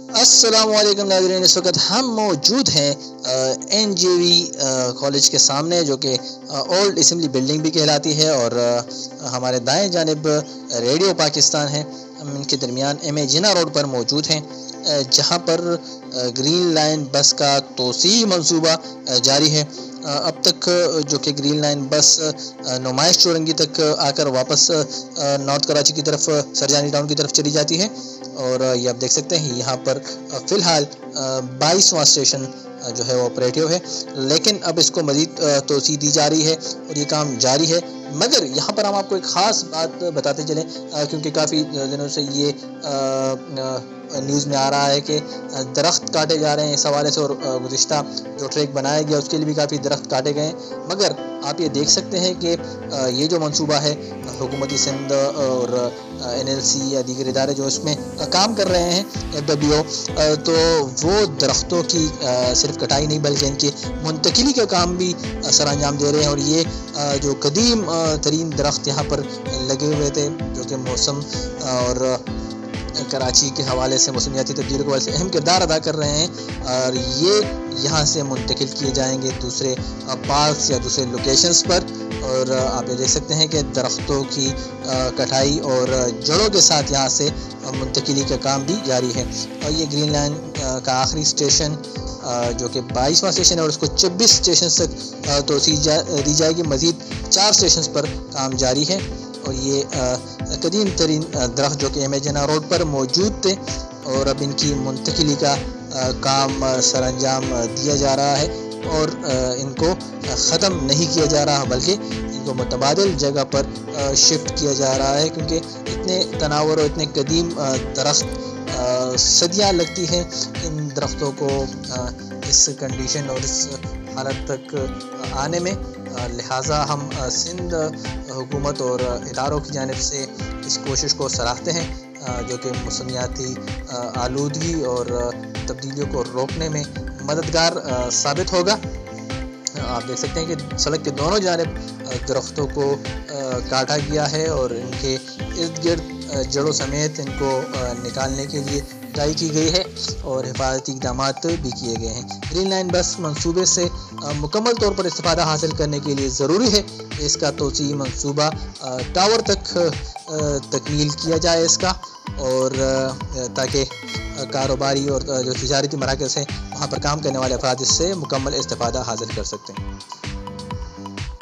अस्सलाम वालेकुम नाज़रीन, इस वक्त हम मौजूद हैं NJV कॉलेज के सामने, जो कि ओल्ड असेंबली बिल्डिंग भी कहलाती है, और हमारे दाएं जानिब रेडियो पाकिस्तान है। हम इनके दरमियान MA जिन्ना रोड पर मौजूद हैं, जहां पर ग्रीन लाइन बस का तोसी मंसूबा जारी है। अब तक जो कि ग्रीन लाइन बस नुमाइश चौरंगी तक आकर वापस नॉर्थ कराची की तरफ, सरजानी टाउन की तरफ चली जाती है। और ये आप देख सकते हैं, यहाँ पर फ़िलहाल 22वां स्टेशन जो है वो ऑपरेटिव है, लेकिन अब इसको मज़ीद तोसी दी जा रही है और ये काम जारी है। मगर यहाँ पर हम आपको एक ख़ास बात बताते चलें, क्योंकि काफ़ी दिनों से ये न्यूज़ में आ रहा है कि दरख्त काटे जा रहे हैं इस हवाले से, और गुज़िश्ता जो ट्रैक बनाया गया उसके लिए भी काफ़ी दरख्त काटे गए। मगर आप ये देख सकते हैं कि ये जो मंसूबा है, हुकूमती सिंध और NLC या दीगर इदारे जो इसमें काम कर रहे हैं, FWO, तो वो दरख्तों की सिर्फ कटाई नहीं बल्कि इनकी मुंतकिली का काम भी सर अंजाम दे रहे हैं। और ये जो कदीम तरीन दरख्त यहाँ पर लगे हुए थे, जो कि मौसम और कराची के हवाले से, मौसमियाती तब्दीली के हवाले से अहम किरदार अदा कर रहे हैं, और ये यहाँ से मुंतकिल किए जाएंगे दूसरे पार्क्स या दूसरे लोकेशंस पर। और आप ये देख सकते हैं कि दरख्तों की कटाई और जड़ों के साथ यहाँ से मुंतकिली का काम भी जारी है। और ये ग्रीन लाइन का आखिरी स्टेशन जो कि 22वां स्टेशन है, और इसको 26 स्टेशन तक तोसी दी जाएगी। मज़ीद 4 स्टेशन पर काम जारी है। और ये कदीम तरीन दरख्त जो कि MA जिन्ना रोड पर मौजूद थे, और अब इनकी मुंतकिली का काम सर अंजाम दिया जा रहा है, और इनको ख़त्म नहीं किया जा रहा बल्कि इनको मुतबादिल जगह पर शिफ्ट किया जा रहा है, क्योंकि इतने तनावर और इतने कदीम दरख्त सदियाँ लगती हैं इन दरख्तों को इस कंडीशन और इस हालत तक आने में। लिहाजा हम सिंध हुकूमत और इदारों की जानिब से इस कोशिश को सराहते हैं, जो कि मौसमियाती आलूदगी और तब्दीलियों को रोकने में मददगार साबित होगा। आप देख सकते हैं कि सड़क के दोनों जानिब दरख्तों को काटा गया है, और इनके इर्द गिर्द जड़ों समेत इनको निकालने के लिए ट्राई की गई है, और हिफाजती इक़दाम भी किए गए हैं। ग्रीन लाइन बस मंसूबे से मुकम्मल तौर पर इस्तिफ़ादा हासिल करने के लिए ज़रूरी है कि इसका तोसी मंसूबा टावर तक तकमील किया जाए इसका, और ताकि कारोबारी और जो तिजारती मराकज़ हैं वहाँ पर काम करने वाले अफराद इससे मुकम्मल इस्तिफ़ादा हासिल कर सकते हैं।